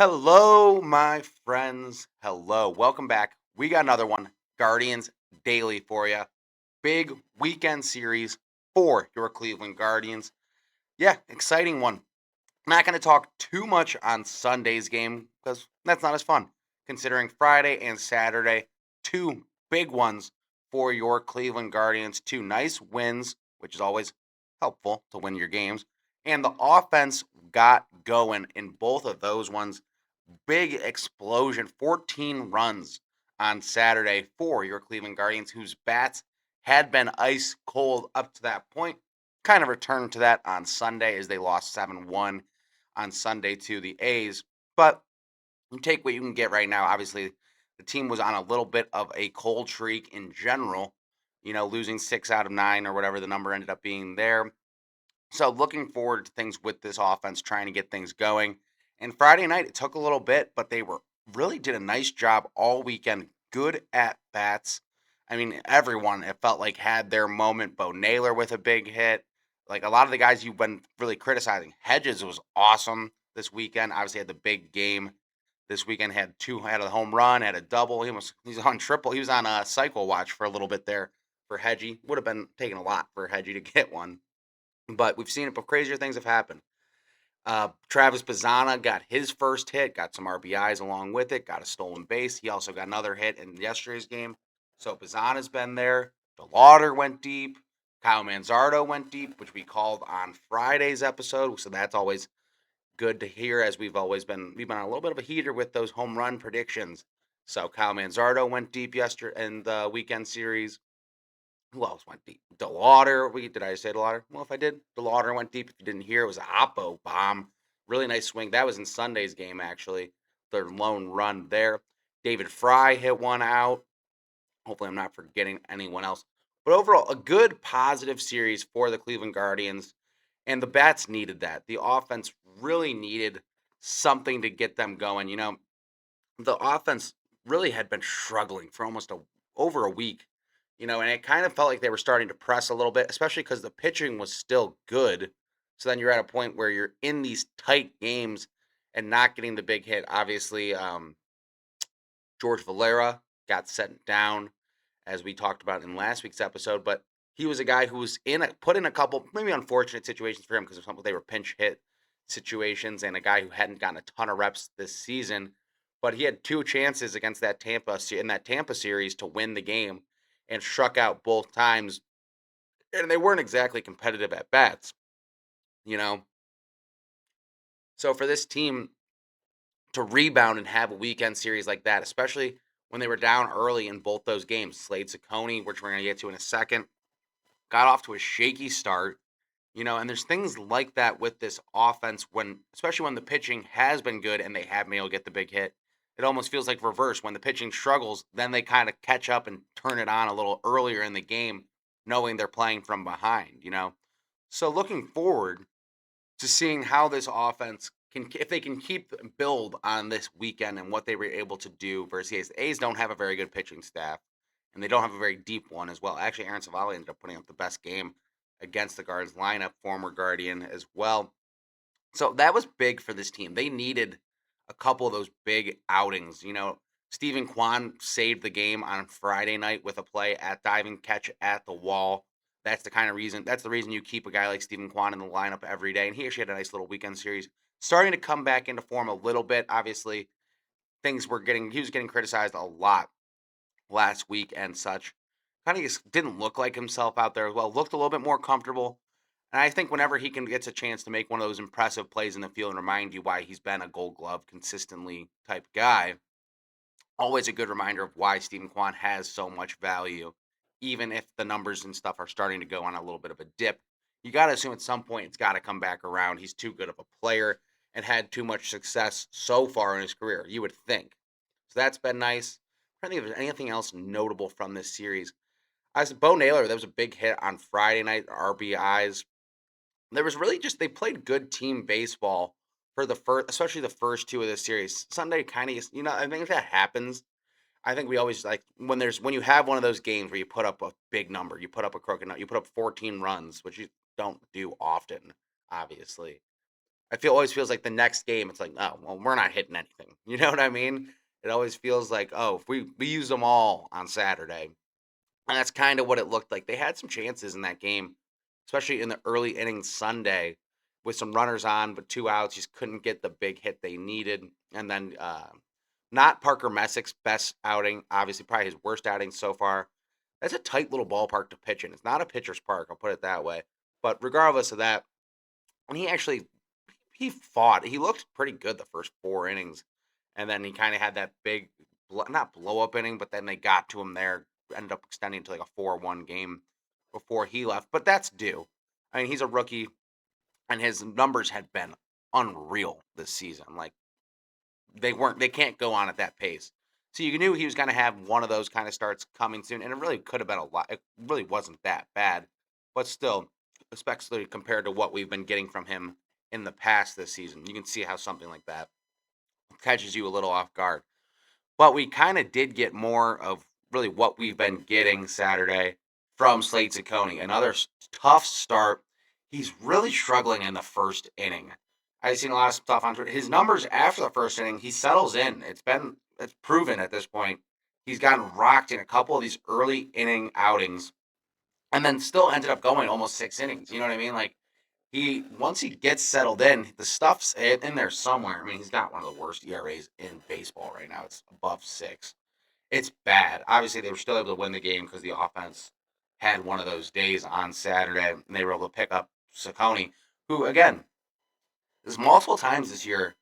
Hello, my friends. Hello. Welcome back. We got another one, Guardians Daily for you. Big weekend series for your Cleveland Guardians. Yeah, exciting one. Not going to talk too much on Sunday's game because that's not as fun, considering Friday and Saturday, two big ones for your Cleveland Guardians. Two nice wins, which is always helpful to win your games. And the offense got going in both of those ones. Big explosion, 14 runs on Saturday for your Cleveland Guardians, whose bats had been ice cold up to that point. Kind of returned to that on Sunday as they lost 7-1 on Sunday to the A's. But you take what you can get right now. Obviously, the team was on a little bit of a cold streak in general, losing 6 out of 9 or whatever the number ended up being there. So looking forward to things with this offense, trying to get things going. And Friday night, it took a little bit, but they were really did a nice job all weekend. Good at bats. I mean, everyone it felt like had their moment. Bo Naylor with a big hit. Like a lot of the guys you've been really criticizing. Hedges was awesome this weekend. Obviously had the big game this weekend. Had a home run, had a double. He's on triple. He was on a cycle watch for a little bit there for Hedgie. Would have been taking a lot for Hedgie to get one. But we've seen it, but crazier things have happened. Travis Bazzana got his first hit, got some RBIs along with it, got a stolen base. He also got another hit in yesterday's game. So Bazzana's been there. DeLauder went deep. Kyle Manzardo went deep, which we called on Friday's episode. So that's always good to hear, as we've been on a little bit of a heater with those home run predictions. So Kyle Manzardo went deep yesterday in the weekend series. Who else went deep? DeLauder. Did I say DeLauder? Well, if I did, DeLauder went deep. If you didn't hear, it was an Oppo bomb. Really nice swing. That was in Sunday's game, actually. Their lone run there. David Fry hit one out. Hopefully, I'm not forgetting anyone else. But overall, a good positive series for the Cleveland Guardians. And the Bats needed that. The offense really needed something to get them going. The offense really had been struggling for over a week, and it kind of felt like they were starting to press a little bit, especially because the pitching was still good. So then you're at a point where you're in these tight games and not getting the big hit. Obviously, George Valera got sent down, as we talked about in last week's episode, but he was a guy who was put in a couple maybe unfortunate situations for him because of something they were pinch hit situations, and a guy who hadn't gotten a ton of reps this season. But he had two chances against that Tampa series to win the game, and struck out both times, and they weren't exactly competitive at bats, you know. So for this team to rebound and have a weekend series like that, especially when they were down early in both those games, Slade Ciccone, which we're going to get to in a second, got off to a shaky start, and there's things like that with this offense especially when the pitching has been good and they have been able to get the big hit. It almost feels like reverse. When the pitching struggles, then they kind of catch up and turn it on a little earlier in the game, knowing they're playing from behind. So looking forward to seeing how this offense if they can build on this weekend and what they were able to do versus the A's. The A's don't have a very good pitching staff, and they don't have a very deep one as well. Actually, Aaron Savali ended up putting up the best game against the Guards lineup, former Guardian as well. So that was big for this team. They needed a couple of those big outings. Stephen Kwan saved the game on Friday night with a play at diving catch at the wall. That's the reason you keep a guy like Stephen Kwan in the lineup every day. And he actually had a nice little weekend series. Starting to come back into form a little bit. Obviously, he was getting criticized a lot last week and such. Kind of just didn't look like himself out there as well. Looked a little bit more comfortable. And I think whenever gets a chance to make one of those impressive plays in the field and remind you why he's been a Gold Glove consistently type guy, always a good reminder of why Stephen Kwan has so much value, even if the numbers and stuff are starting to go on a little bit of a dip. You got to assume at some point it's got to come back around. He's too good of a player and had too much success so far in his career, you would think. So that's been nice. I'm trying to think if there's anything else notable from this series. I said Bo Naylor, that was a big hit on Friday night, RBIs. There was really just they played good team baseball for the first, especially the first two of this series. Sunday kind of, I think if that happens, I think we always like when you have one of those games where you put up a big number, you put up a crooked number, you put up 14 runs, which you don't do often, obviously. always feels like the next game, it's like, oh, well, we're not hitting anything. You know what I mean? It always feels like, oh, if we use them all on Saturday. And that's kind of what it looked like. They had some chances in that game, especially in the early innings Sunday with some runners on, but 2 outs. Just couldn't get the big hit they needed. And then not Parker Messick's best outing, obviously, probably his worst outing so far. That's a tight little ballpark to pitch in. It's not a pitcher's park, I'll put it that way. But regardless of that, and he fought. He looked pretty good the first 4 innings, and then he kind of had that big, not blow up inning, but then they got to him there, ended up extending to like a 4-1 game before he left. But that's due. I mean, he's a rookie, and his numbers had been unreal this season. Like they can't go on at that pace. So you knew he was going to have one of those kind of starts coming soon, and it really could have been a lot. It really wasn't that bad, but still, especially compared to what we've been getting from him in the past this season, you can see how something like that catches you a little off guard. But we kind of did get more of really what we've been getting Saturday from Slade Ciccone. Another tough start. He's really struggling in the first inning. I've seen a lot of stuff on Twitter. His numbers after the first inning, he settles in. It's proven at this point. He's gotten rocked in a couple of these early inning outings, and then still ended up going almost 6 innings. You know what I mean? Like he once he gets settled in, the stuff's in there somewhere. I mean, he's got one of the worst ERAs in baseball right now. It's above 6. It's bad. Obviously, they were still able to win the game because the offense had one of those days on Saturday, and they were able to pick up Ciccone, who again, there's multiple times this year,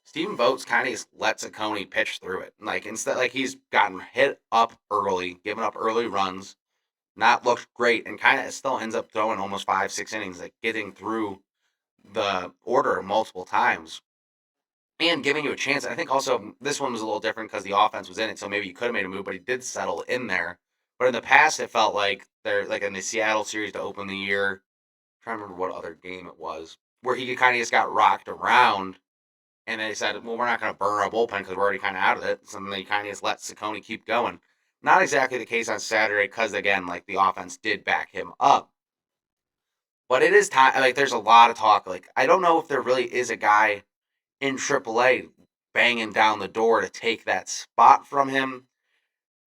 Stephen Vogt kind of just let Ciccone pitch through it. Like instead, like he's gotten hit up early, given up early runs, not looked great, and kind of still ends up throwing almost 5, 6 innings, like getting through the order multiple times and giving you a chance. I think also this one was a little different because the offense was in it, so maybe he could have made a move, but he did settle in there. But in the past, it felt like they're like in the Seattle series to open the year. I'm trying to remember what other game it was where he kind of just got rocked around, and they said, "Well, we're not going to burn our bullpen because we're already kind of out of it." So then they kind of just let Ciccone keep going. Not exactly the case on Saturday because again, like the offense did back him up. But it is time. Like there's a lot of talk. Like I don't know if there really is a guy in AAA banging down the door to take that spot from him.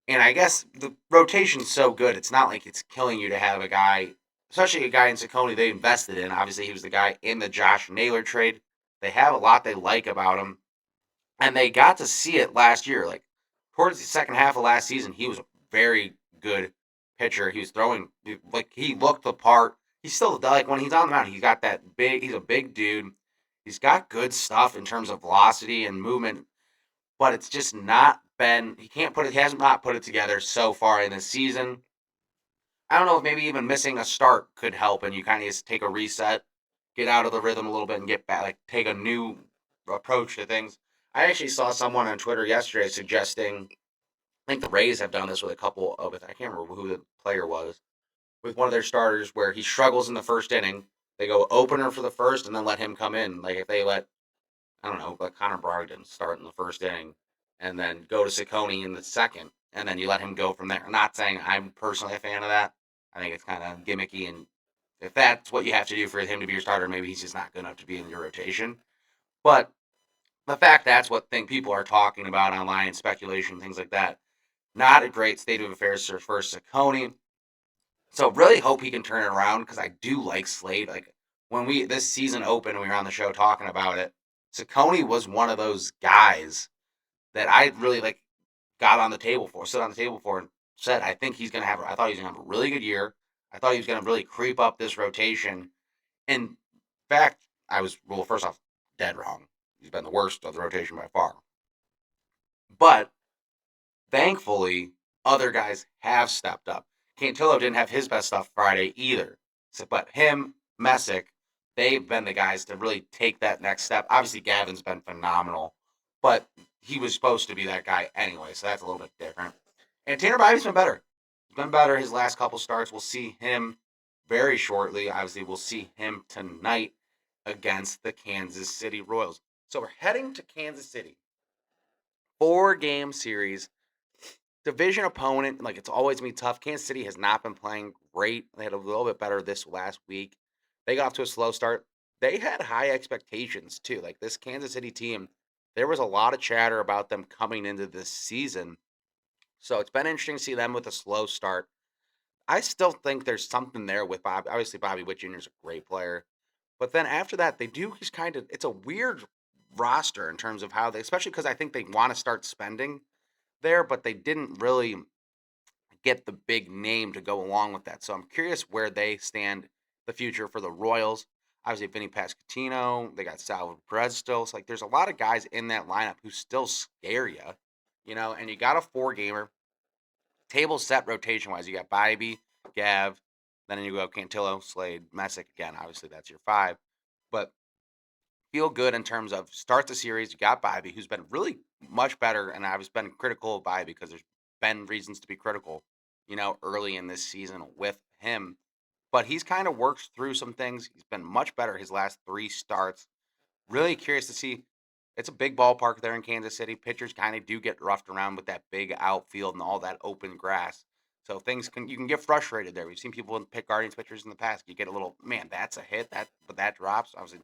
And I guess the rotation's so good, it's not like it's killing you to have a guy, especially a guy in Ciccone they invested in. Obviously, he was the guy in the Josh Naylor trade. They have a lot they like about him, and they got to see it last year. Like towards the second half of last season, he was a very good pitcher. He was throwing like he looked the part. He's still like when he's on the mound, he's got that big. He's a big dude. He's got good stuff in terms of velocity and movement, but it's just not been. He can't put it. He has not put it together so far in the season. I don't know if maybe even missing a start could help, and you kind of just take a reset, get out of the rhythm a little bit, and get back. Like take a new approach to things. I actually saw someone on Twitter yesterday suggesting. I think the Rays have done this with a couple of it. I can't remember who the player was with one of their starters where he struggles in the first inning. They go opener for the first and then let him come in. Like if they let I don't know, let Connor Brogdon start in the first inning and then go to Ciccone in the second, and then you let him go from there. I'm not saying I'm personally a fan of that. I think it's kind of gimmicky, and if that's what you have to do for him to be your starter, maybe he's just not good enough to be in your rotation. But the fact that's what thing people are talking about online and speculation, things like that. Not a great state of affairs for Ciccone. So really hope he can turn it around because I do like Slade. Like when we this season opened, and we were on the show talking about it. Ciccone was one of those guys that I really like got on the table for, stood on the table for, and said I think he's gonna have. I thought he was gonna have a really good year. I thought he was gonna really creep up this rotation. In fact, I was well. First off, dead wrong. He's been the worst of the rotation by far. But thankfully, other guys have stepped up. Cantillo didn't have his best stuff Friday either. So, but him, Messick, they've been the guys to really take that next step. Obviously, Gavin's been phenomenal, but he was supposed to be that guy anyway, so that's a little bit different. And Tanner Bivey's been better. He's been better his last couple starts. We'll see him very shortly. Obviously, we'll see him tonight against the Kansas City Royals. So we're heading to Kansas City. 4-game series division opponent, like it's always gonna be tough. Kansas City has not been playing great. They had a little bit better this last week. They got off to a slow start. they had high expectations too. Like this Kansas City team, there was a lot of chatter about them coming into this season. So it's been interesting to see them with a slow start. I still think there's something there with Bob. Obviously, Bobby Witt Jr. is a great player, but then after that, they do just kind of. It's a weird roster in terms of how they, especially because I think they want to start spending there, but they didn't really get the big name to go along with that. So I'm curious where they stand the future for the Royals. Obviously, Vinny Pasquantino, they got Salvador Perez still. It's like there's a lot of guys in that lineup who still scare you, and you got a four gamer. Table set rotation wise. You got Bybee, Gav, then you go Cantillo, Slade, Messick again. Obviously, that's your five. But feel good in terms of start the series. You got Bybee, who's been really much better, and I've been critical of Bybee because there's been reasons to be critical, early in this season with him. But he's kind of worked through some things. He's been much better his last three starts. Really curious to see. It's a big ballpark there in Kansas City. Pitchers kind of do get roughed around with that big outfield and all that open grass. So you can get frustrated there. We've seen people pick Guardians pitchers in the past. You get a little, man, that's a hit, but that drops. Obviously,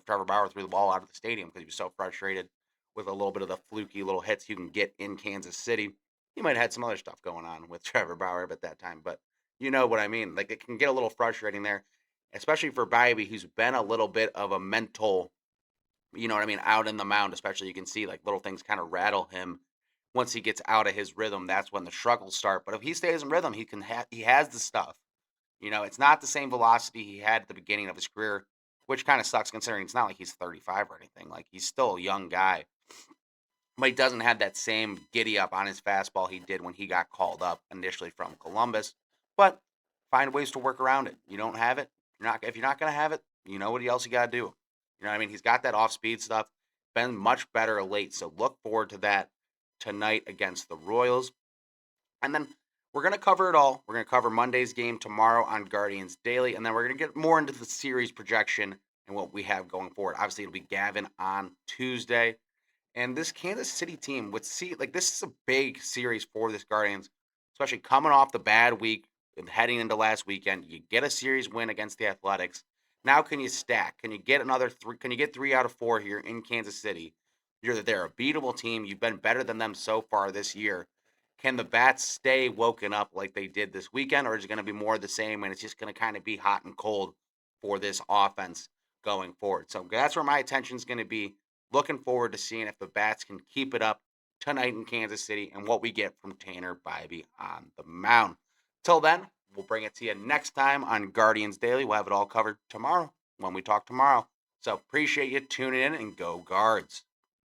Trevor Bauer threw the ball out of the stadium because he was so frustrated with a little bit of the fluky little hits you can get in Kansas City. He might have had some other stuff going on with Trevor Bauer at that time, but you know what I mean. Like it can get a little frustrating there, especially for Bybee, who's been a little bit of a mental, out in the mound, especially you can see like little things kind of rattle him. Once he gets out of his rhythm, that's when the struggles start. But if he stays in rhythm, he has the stuff. It's not the same velocity he had at the beginning of his career, which kind of sucks considering it's not like he's 35 or anything. Like he's still a young guy, but he doesn't have that same giddy up on his fastball he did when he got called up initially from Columbus. But find ways to work around it. You don't have it. If you're not gonna have it, you know what else you gotta do. You know what I mean? He's got that off speed stuff. Been much better late. So look forward to that tonight against the Royals. And then we're going to cover it all. We're going to cover Monday's game tomorrow on Guardians Daily. And then we're going to get more into the series projection and what we have going forward. Obviously, it'll be Gavin on Tuesday. And this Kansas City team would see, like, this is a big series for this Guardians, especially coming off the bad week and heading into last weekend. You get a series win against the Athletics. Now, can you stack? Can you get another three? Can you get 3 out of 4 here in Kansas City? They're a beatable team. You've been better than them so far this year. Can the bats stay woken up like they did this weekend, or is it going to be more of the same and it's just going to kind of be hot and cold for this offense going forward? So that's where my attention is going to be. Looking forward to seeing if the bats can keep it up tonight in Kansas City and what we get from Tanner Bybee on the mound. Till then, we'll bring it to you next time on Guardians Daily. We'll have it all covered tomorrow when we talk tomorrow. So appreciate you tuning in and go Guards.